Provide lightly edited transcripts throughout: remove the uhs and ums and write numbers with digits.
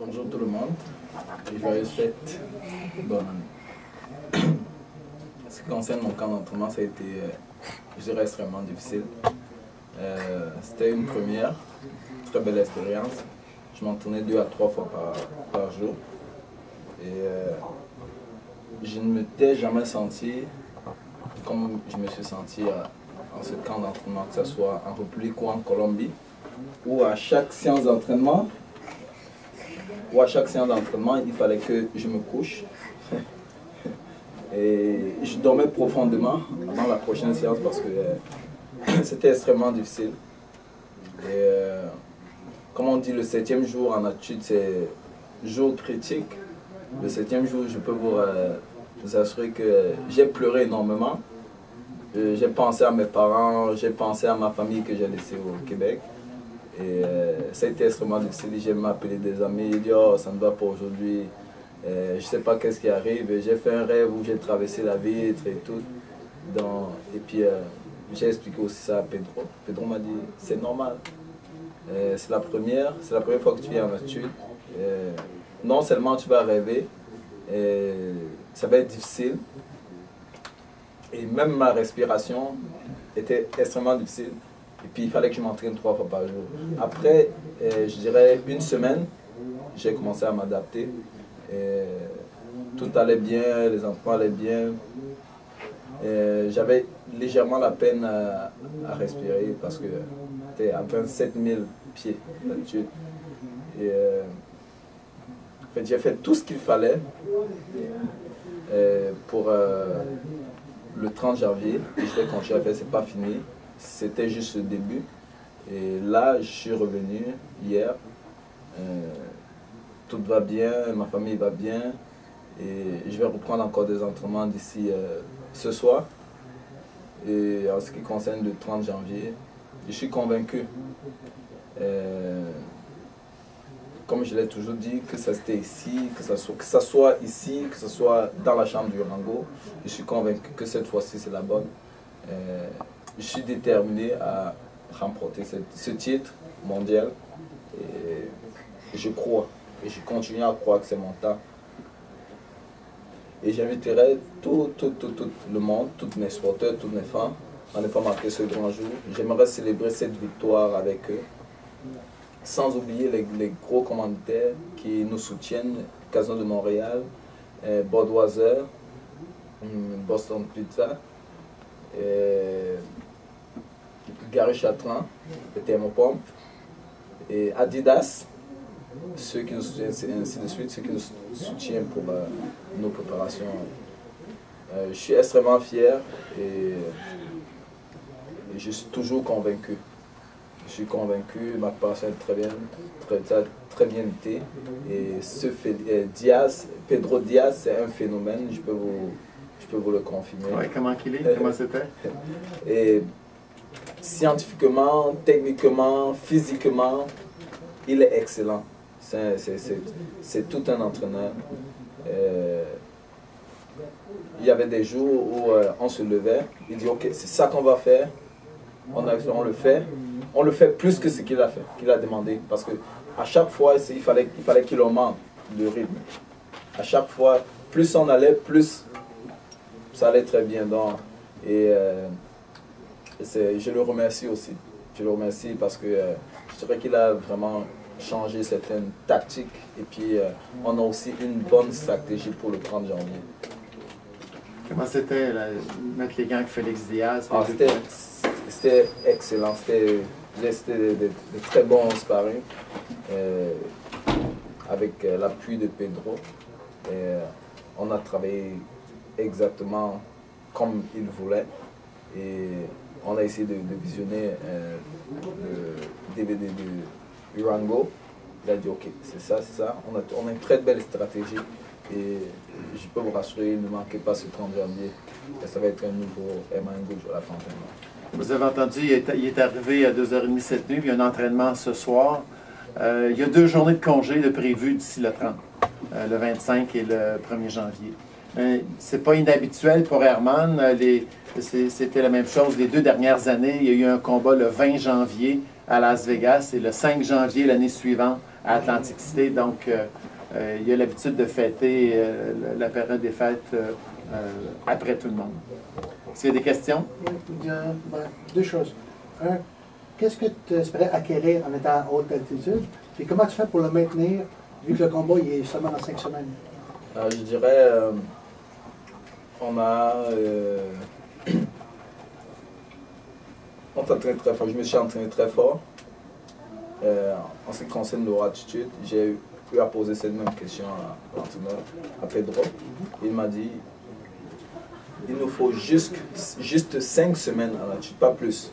Bonjour tout le monde et joyeuse fête. Bonne année. Ce qui concerne mon camp d'entraînement, ça a été, je dirais, extrêmement difficile. C'était une première, très belle expérience. Je m'entraînais 2 à 3 fois par jour. Et je ne m'étais jamais senti comme je me suis senti en ce camp d'entraînement, que ce soit en République ou en Colombie, où à chaque séance d'entraînement, il fallait que je me couche. Et je dormais profondément avant la prochaine séance parce que c'était extrêmement difficile. Et comme on dit, le 7e jour en études, c'est jour critique. Le 7e jour, je peux vous assurer que j'ai pleuré énormément. J'ai pensé à mes parents, j'ai pensé à ma famille que j'ai laissée au Québec. Et ça a été extrêmement difficile. J'ai appelé des amis, j'ai dit oh, ça ne va pas aujourd'hui, je ne sais pas qu'est-ce qui arrive. J'ai fait un rêve où j'ai traversé la vitre et tout. Et puis j'ai expliqué aussi ça à Pedro. Pedro m'a dit c'est normal. C'est la première fois que tu viens en études. Non seulement tu vas rêver, ça va être difficile. Et même ma respiration était extrêmement difficile. Et puis il fallait que je m'entraîne 3 fois par jour. Après, je dirais une semaine, j'ai commencé à m'adapter. Tout allait bien, les entraînements allaient bien. J'avais légèrement la peine à respirer parce que j'étais à 27 000 pieds d'altitude. Et en fait, j'ai fait tout ce qu'il fallait pour le 30 janvier. Et je vais continuer à faire, c'est pas fini. C'était juste le début. Et là, je suis revenu hier. Tout va bien, ma famille va bien. Et je vais reprendre encore des entraînements d'ici ce soir. Et en ce qui concerne le 30 janvier, je suis convaincu, comme je l'ai toujours dit, que ça c'était ici, que ça soit ici, que ce soit dans la chambre du Rango. Je suis convaincu que cette fois-ci c'est la bonne. Je suis déterminé à remporter ce titre mondial et je crois, et je continue à croire que c'est mon temps. Et j'inviterai tout le monde, tous mes sporteurs, toutes mes fans à ne pas marquer ce grand jour. J'aimerais célébrer cette victoire avec eux, sans oublier les gros commanditaires qui nous soutiennent, Casino de Montréal, Budweiser, Boston Pizza, Gary Chatran, le Thermopompe, et Adidas, ceux qui nous soutiennent, ainsi de suite, ceux qui nous soutiennent pour nos préparations. Je suis extrêmement fier et je suis toujours convaincu. Je suis convaincu, ma préparation est très bien été. Et Pedro Diaz, c'est un phénomène, je peux vous le confirmer. Ouais, comment qu'il est? Comment c'était? Et scientifiquement, techniquement, physiquement, il est excellent. C'est tout un entraîneur. Il y avait des jours où on se levait, il dit ok, c'est ça qu'on va faire, on le fait. On le fait plus que ce qu'il a fait, qu'il a demandé. Parce que à chaque fois, il fallait qu'il augmente le rythme. À chaque fois, plus on allait, plus ça allait très bien. Et je le remercie aussi. Je le remercie parce que je dirais qu'il a vraiment changé certaines tactiques. Et puis, on a aussi une bonne stratégie pour le 30 janvier. Comment c'était, mettre les gants avec Félix Diaz? C'était excellent. C'était de très bons sparring avec l'appui de Pedro. On a travaillé exactement comme il voulait. Et on a essayé de visionner le DVD du Rango. Il a dit ok, c'est ça. On a une très belle stratégie. Et je peux vous rassurer, ne manquez pas ce 30 janvier. Ça va être un nouveau Emango à la Fontaine. Vous avez entendu, il est arrivé à 2h30 cette nuit, puis il y a un entraînement ce soir. Il y a 2 journées de congé de prévues d'ici le 30, le 25 et le 1er janvier. C'est pas inhabituel pour Herman. C'était la même chose les 2 dernières années. Il y a eu un combat le 20 janvier à Las Vegas et le 5 janvier l'année suivante à Atlantic City. Donc, il a l'habitude de fêter la période des fêtes après tout le monde. Est-ce qu'il y a des questions? Deux choses. Un, qu'est-ce que tu espérais acquérir en étant à haute altitude? Et comment tu fais pour le maintenir, vu que le combat il est seulement dans 5 semaines? Je dirais, on s'entraîne très fort. Je me suis entraîné très fort. En ce qui concerne leur attitude, j'ai eu à poser cette même question à l'entraîneur, à Pedro. Il m'a dit, il nous faut juste 5 semaines en attitude, pas plus.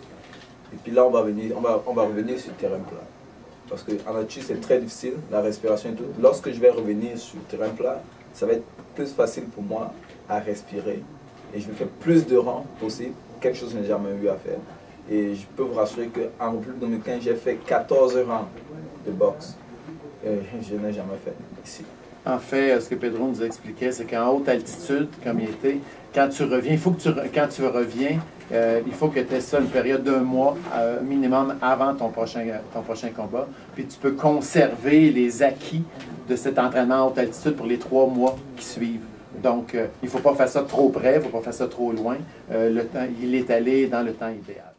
Et puis là, on va revenir sur le terrain plat. Parce qu'en attitude, c'est très difficile, la respiration et tout. Lorsque je vais revenir sur le terrain plat, ça va être plus facile pour moi à respirer. Et je vais faire plus de rangs possible, quelque chose que je n'ai jamais eu à faire. Et je peux vous rassurer qu'en République dominicaine, j'ai fait 14 rangs de boxe. Et je n'ai jamais fait ici. En fait, ce que Pedro nous expliquait, c'est qu'en haute altitude, comme il était, quand tu reviens, quand tu reviens, il faut que tu aies ça une période d'1 mois minimum avant ton prochain combat. Puis tu peux conserver les acquis de cet entraînement à haute altitude pour les 3 mois qui suivent. Donc, il ne faut pas faire ça trop près, il ne faut pas faire ça trop loin. Le temps, il est allé dans le temps idéal.